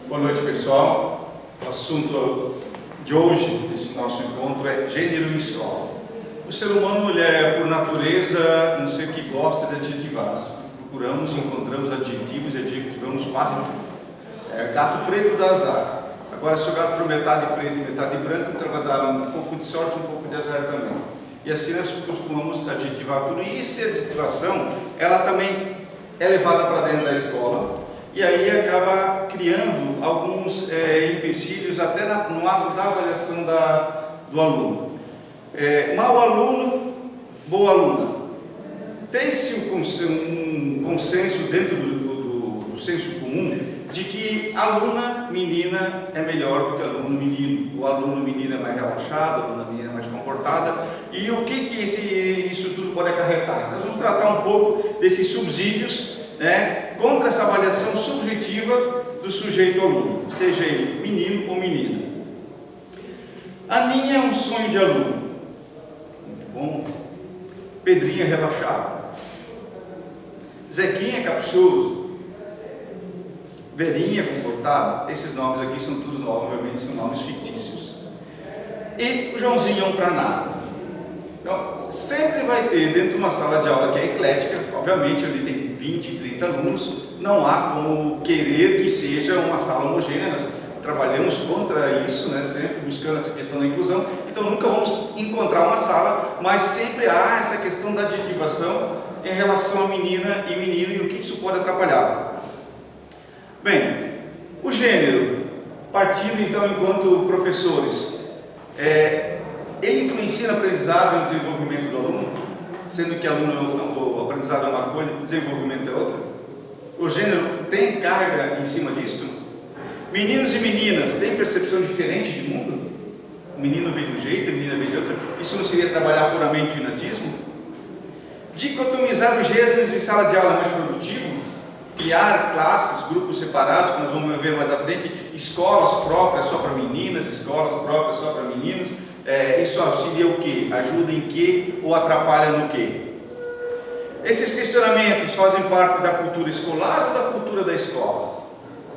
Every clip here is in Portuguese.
Boa noite, pessoal. O assunto de hoje, desse nosso encontro, é gênero em escola. O ser humano, ele é, por natureza, um ser que gosta de adjetivar. Nós procuramos, encontramos adjetivos e adjetivamos quase tudo. É gato preto dá azar. Agora, se o gato for metade preto e metade branco, então vai dar um pouco de sorte e um pouco de azar também. E assim nós costumamos adjetivar tudo. E essa adjetivação, ela também é levada para dentro da escola. E aí acaba criando alguns empecilhos até no ato da avaliação do aluno. Mau aluno, boa aluna. Tem-se um consenso dentro do senso comum de que aluna menina é melhor do que aluno menino. O aluno menino é mais relaxado, a aluna menina é mais comportada. E o que isso tudo pode acarretar? Então, nós vamos tratar um pouco desses subsídios, contra essa avaliação subjetiva do sujeito aluno, seja ele menino ou menina. Aninha é um sonho de aluno, muito bom. Pedrinha é relaxado. Zequinha é caprichoso. Verinha é comportada. Esses nomes aqui são todos novos, obviamente são nomes fictícios. E o Joãozinho é um para nada. Então, sempre vai ter dentro de uma sala de aula que é eclética, obviamente onde tem 20, 30 alunos, não há como querer que seja uma sala homogênea. Nós trabalhamos contra isso, sempre buscando essa questão da inclusão. Então nunca vamos encontrar uma sala, mas sempre há essa questão da adjetivação em relação a menina e menino e o que isso pode atrapalhar. Bem, o gênero, partindo então enquanto professores, ele influencia no aprendizado e no desenvolvimento do aluno, sendo que o aprendizado é uma coisa, o desenvolvimento é outra. O gênero tem carga em cima disso? Meninos e meninas têm percepção diferente de mundo? O menino vem de um jeito, a menina vem de outro. Isso não seria trabalhar puramente o inatismo? Dicotomizar os gêneros em sala de aula é mais produtivo? Criar classes, grupos separados, que nós vamos ver mais à frente, escolas próprias só para meninas, escolas próprias só para meninos. Isso auxilia o quê? Ajuda em quê? Ou atrapalha no quê? Esses questionamentos fazem parte da cultura escolar ou da cultura da escola?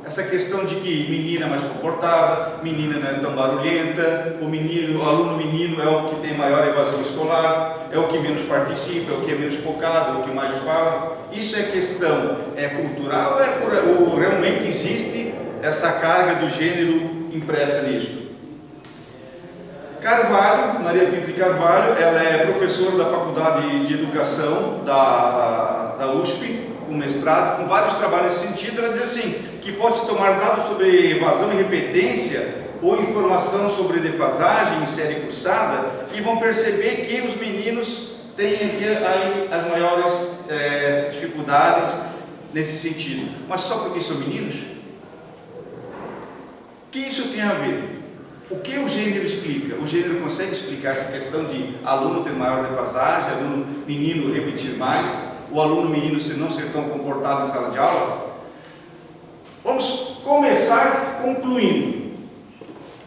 Essa questão de que menina é mais comportada, menina não é tão barulhenta, o aluno menino é o que tem maior evasão escolar, é o que menos participa, é o que é menos focado, é o que mais fala. Isso é questão cultural ou realmente existe essa carga do gênero impressa nisso? Carvalho, Maria Pinto de Carvalho, ela é professora da Faculdade de Educação da USP, com mestrado, com vários trabalhos nesse sentido. Ela diz assim, que pode-se tomar dados sobre evasão e repetência ou informação sobre defasagem em série cursada e vão perceber que os meninos têm aí as maiores dificuldades nesse sentido. Mas só porque são meninos? O que isso tem a ver? O que o gênero explica? O gênero consegue explicar essa questão de aluno ter maior defasagem, aluno menino repetir mais, o aluno menino não ser tão comportado em sala de aula? Vamos começar concluindo.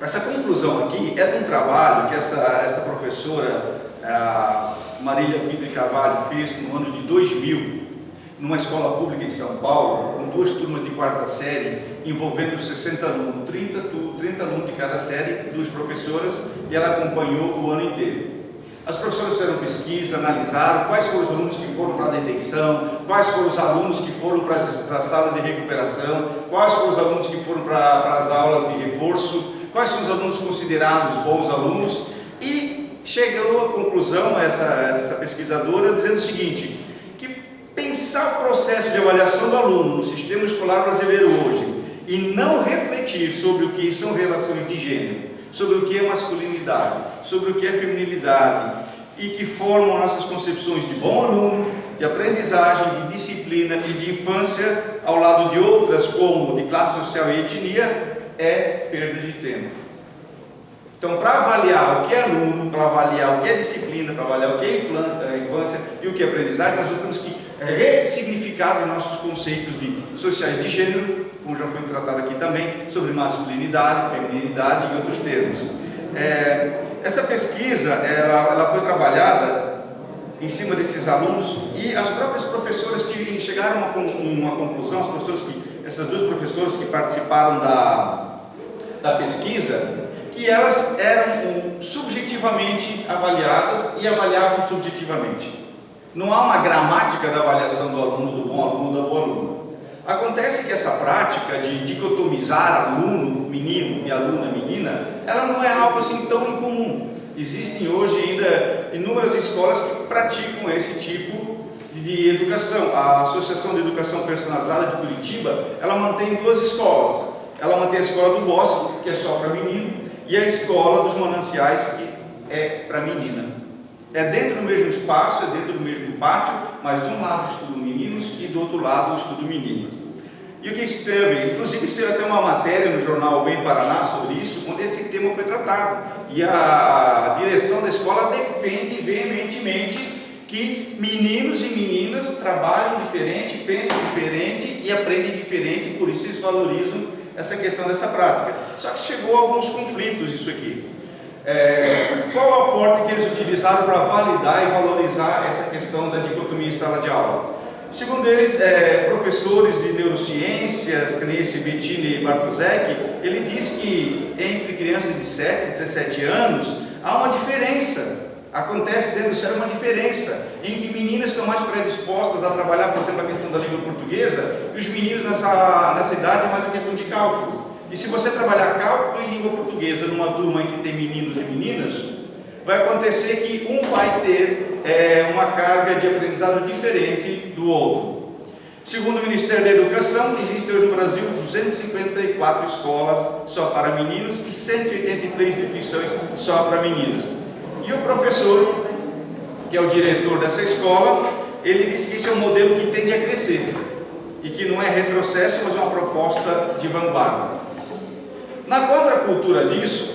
Essa conclusão aqui é de um trabalho que essa professora, Marília Pinto de Carvalho, fez no ano de 2000, numa escola pública em São Paulo, com 2 turmas de 4ª série, envolvendo 60 alunos, 30 alunos de cada série, 2 professoras, e ela acompanhou o ano inteiro. As professoras fizeram pesquisa, analisaram quais foram os alunos que foram para a detenção, quais foram os alunos que foram para as salas de recuperação, quais foram os alunos que foram para as aulas de reforço, quais são os alunos considerados bons alunos, e chegou à conclusão, essa pesquisadora, dizendo o seguinte, que pensar o processo de avaliação do aluno no sistema escolar brasileiro hoje e não refletir sobre o que são relações de gênero, sobre o que é masculinidade, sobre o que é feminilidade, e que formam nossas concepções de bom aluno, de aprendizagem, de disciplina e de infância, ao lado de outras, como de classe social e etnia, é perda de tempo. Então, para avaliar o que é aluno, para avaliar o que é disciplina, para avaliar o que é infância e o que é aprendizagem, nós temos que ressignificar os nossos conceitos sociais de gênero, como já foi tratado aqui também, sobre masculinidade, feminilidade e outros termos. Essa pesquisa, ela foi trabalhada em cima desses alunos e as próprias professoras chegaram a uma conclusão, as professoras que essas duas professoras que participaram da pesquisa, que elas eram subjetivamente avaliadas e avaliavam subjetivamente. Não há uma gramática da avaliação do aluno, do bom aluno, da boa aluna. Acontece que essa prática de dicotomizar aluno, menino e aluna, menina, ela não é algo assim tão incomum. Existem hoje ainda inúmeras escolas que praticam esse tipo de educação. A Associação de Educação Personalizada de Curitiba, ela mantém duas escolas. Ela mantém a escola do Bosque, que é só para menino, e a escola dos Mananciais, que é para menina. É dentro do mesmo espaço, é dentro do mesmo pátio, mas de um lado estudam meninos e do outro lado estudam meninas. E o que isso teve? Inclusive, saiu até uma matéria no jornal Bem Paraná sobre isso, onde esse tema foi tratado. E a direção da escola defende veementemente que meninos e meninas trabalham diferente, pensam diferente e aprendem diferente, por isso eles valorizam essa questão dessa prática. Só que chegou a alguns conflitos isso aqui. Qual o aporte que eles utilizaram para validar e valorizar essa questão da dicotomia em sala de aula? Segundo eles, professores de neurociências, que nem esse Bettini Bartosek, ele diz que entre crianças de 7 e 17 anos há uma diferença. Acontece dentro do cérebro uma diferença, em que meninas estão mais predispostas a trabalhar, por exemplo, a questão da língua portuguesa, e os meninos nessa idade é mais a questão de cálculo. E se você trabalhar cálculo e língua portuguesa numa turma em que tem meninos e meninas, vai acontecer que um vai ter uma carga de aprendizado diferente do outro. Segundo o Ministério da Educação, existem hoje no Brasil 254 escolas só para meninos e 183 instituições só para meninas. E o professor, que é o diretor dessa escola, ele disse que esse é um modelo que tende a crescer e que não é retrocesso, mas é uma proposta de vanguarda. Na contracultura disso,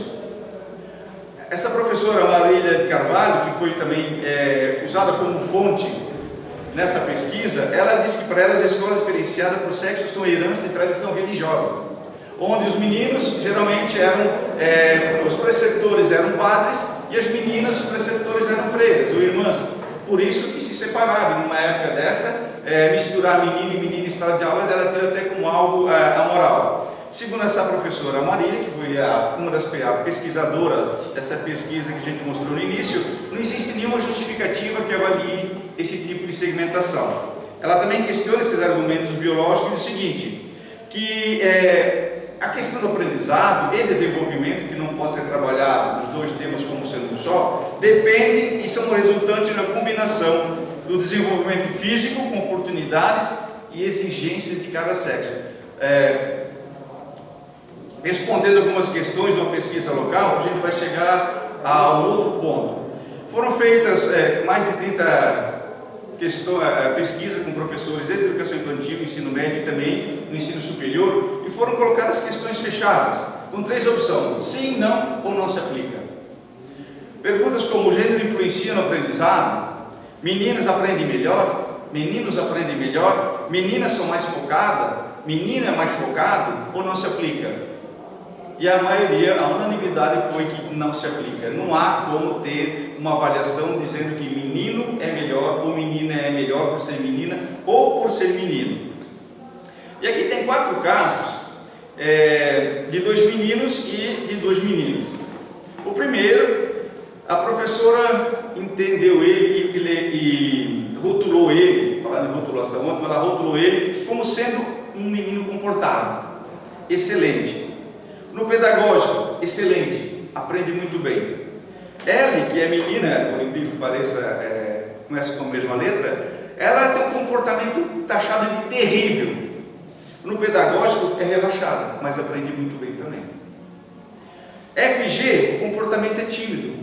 essa professora Marília de Carvalho, que foi também usada como fonte nessa pesquisa, ela disse que para elas a escola diferenciada por sexo são herança e tradição religiosa, onde os meninos geralmente eram, os preceptores eram padres e as meninas, os preceptores eram freiras ou irmãs. Por isso que se separava, e numa época dessa, misturar menino e menina em sala de aula era tido até como algo amoral. Segundo essa professora Maria, que foi a pesquisadora dessa pesquisa que a gente mostrou no início, não existe nenhuma justificativa que avalie esse tipo de segmentação. Ela também questiona esses argumentos biológicos e diz o seguinte, que a questão do aprendizado e desenvolvimento, que não pode ser trabalhado os dois temas como sendo um só, dependem e são resultantes da combinação do desenvolvimento físico com oportunidades e exigências de cada sexo. Respondendo algumas questões de uma pesquisa local, a gente vai chegar a um outro ponto. Foram feitas mais de 30 pesquisas com professores de educação infantil, ensino médio e também no ensino superior, e foram colocadas questões fechadas, com 3 opções: sim, não ou não se aplica. Perguntas como: o gênero influencia no aprendizado? Meninas aprendem melhor? Meninos aprendem melhor? Meninas são mais focadas? Menino é mais focado? Ou não se aplica? E a maioria, a unanimidade foi que não se aplica. Não há como ter uma avaliação dizendo que menino é melhor ou menina é melhor por ser menina ou por ser menino. E aqui tem 4 casos de 2 meninos e de 2 meninas. O primeiro, a professora entendeu ele e rotulou ele, falando em rotulação antes, mas ela rotulou ele como sendo um menino comportado, excelente. No pedagógico, excelente, aprende muito bem. Ela, que é menina, por incrível que pareça, começa com a mesma letra, ela tem um comportamento taxado de terrível. No pedagógico é relaxada, mas aprende muito bem também. FG, o comportamento é tímido.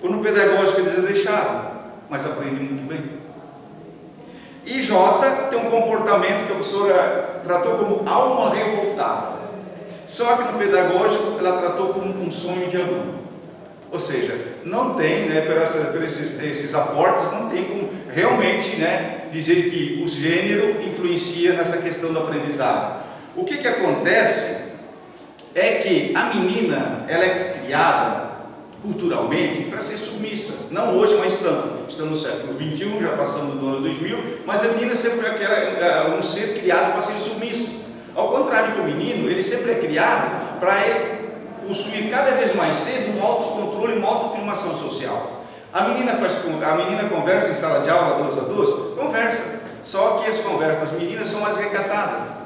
Ou no pedagógico é desleixado, mas aprende muito bem. E J tem um comportamento que a professora tratou como alma revoltada. Só que no pedagógico ela tratou como um sonho de aluno. Ou seja, não tem, por esses aportes, não tem como realmente dizer que o gênero influencia nessa questão do aprendizado. O que acontece é que a menina, ela é criada culturalmente para ser submissa. Não hoje, mas tanto. Estamos no século XXI, já passamos do ano 2000, mas a menina sempre foi um ser criado para ser submisso. Ao contrário que o menino, ele sempre é criado para ele possuir cada vez mais cedo um autocontrole e uma autoafirmação social. A menina conversa em sala de aula 2 a 2? Conversa, só que as conversas das meninas são mais recatadas.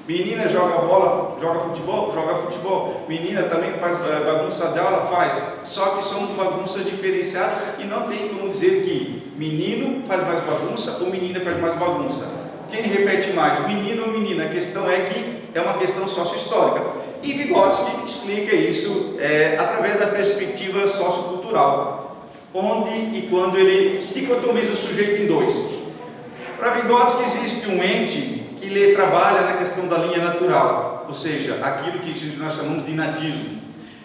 Menina joga bola, joga futebol. Menina também faz bagunça de aula, faz. Só que são bagunças diferenciadas e não tem como dizer que menino faz mais bagunça ou menina faz mais bagunça. Quem repete mais, menino ou menina? A questão é que é uma questão sócio-histórica. E Vygotsky explica isso através da perspectiva sociocultural, onde e quando ele dicotomiza o sujeito em dois. Para Vygotsky existe um ente que ele trabalha na questão da linha natural, ou seja, aquilo que nós chamamos de natismo.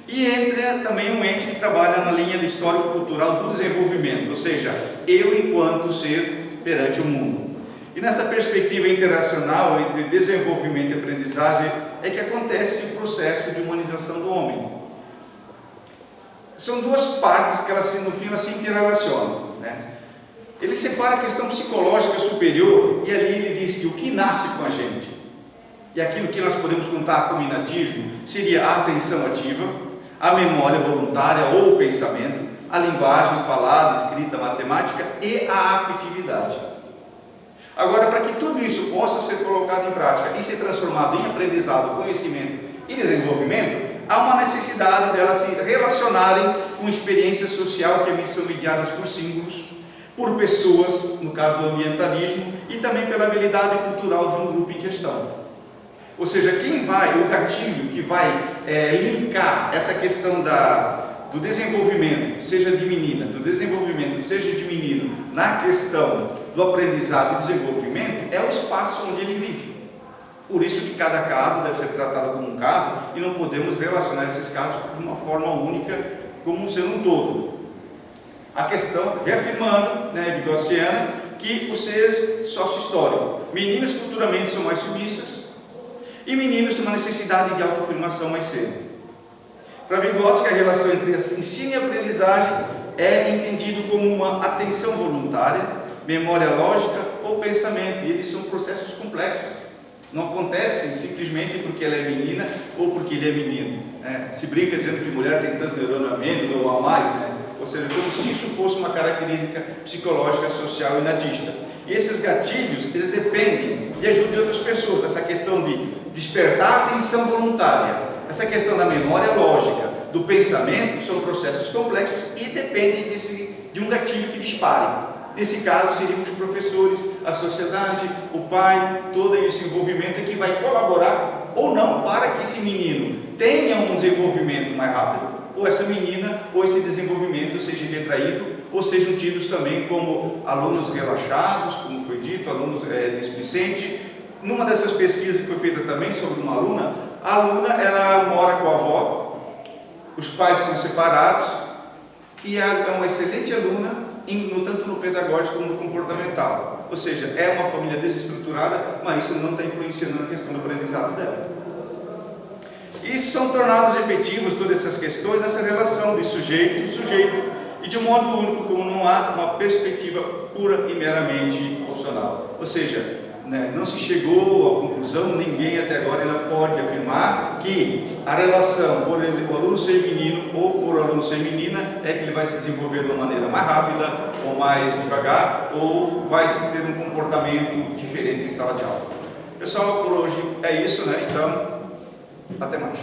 E entra também um ente que trabalha na linha do histórico-cultural do desenvolvimento, ou seja, eu enquanto ser perante o mundo. E nessa perspectiva interacional entre desenvolvimento e aprendizagem é que acontece o processo de humanização do homem. São duas partes que elas, no fim, elas se interrelacionam, né? Ele separa a questão psicológica superior e ali ele diz que o que nasce com a gente e aquilo que nós podemos contar como inatismo seria a atenção ativa, a memória voluntária ou o pensamento, a linguagem falada, escrita, matemática e a afetividade. Agora, para que tudo isso possa ser colocado em prática e ser transformado em aprendizado, conhecimento e desenvolvimento, há uma necessidade delas se relacionarem com experiência social que são mediadas por símbolos, por pessoas, no caso do ambientalismo, e também pela habilidade cultural de um grupo em questão. Ou seja, o gatilho que vai linkar essa questão do desenvolvimento, seja de menina, do desenvolvimento, seja de menino, na questão do aprendizado e desenvolvimento, é o espaço onde ele vive. Por isso que cada caso deve ser tratado como um caso, e não podemos relacionar esses casos de uma forma única, como sendo um todo. A questão, reafirmando, Vygotskiana, que o ser sócio-histórico, meninas culturalmente são mais submissas e meninos têm uma necessidade de autoafirmação mais cedo. Para Vygotsky, a relação entre ensino e aprendizagem é entendido como uma atenção voluntária, memória lógica ou pensamento, e eles são processos complexos. Não acontecem simplesmente porque ela é menina ou porque ele é menino. Se brinca dizendo que mulher tem tantos neurônios a menos ou a mais, ou seja, como se isso fosse uma característica psicológica, social e natista. E esses gatilhos, eles dependem de ajuda de outras pessoas. Essa questão de despertar a atenção voluntária, essa questão da memória lógica, do pensamento, são processos complexos e dependem de um gatilho que dispare. Nesse caso, seriam os professores, a sociedade, o pai, todo esse envolvimento que vai colaborar ou não para que esse menino tenha um desenvolvimento mais rápido, ou essa menina, ou esse desenvolvimento seja retraído, ou sejam tidos também como alunos relaxados, como foi dito, alunos displicentes. Numa dessas pesquisas que foi feita também sobre uma aluna, a aluna ela mora com a avó, os pais são separados, e é uma excelente aluna, tanto no pedagógico como no comportamental. Ou seja, é uma família desestruturada, mas isso não está influenciando na questão do aprendizado dela. E são tornadas efetivas todas essas questões nessa relação de sujeito, e de um modo único, como não há uma perspectiva pura e meramente opcional. Ou seja, não se chegou à conclusão, ninguém até agora ainda pode afirmar que a relação por o aluno ser menino ou por o aluno ser menina é que ele vai se desenvolver de uma maneira mais rápida ou mais devagar, ou vai ter um comportamento diferente em sala de aula. Pessoal, por hoje é isso, Então, até mais.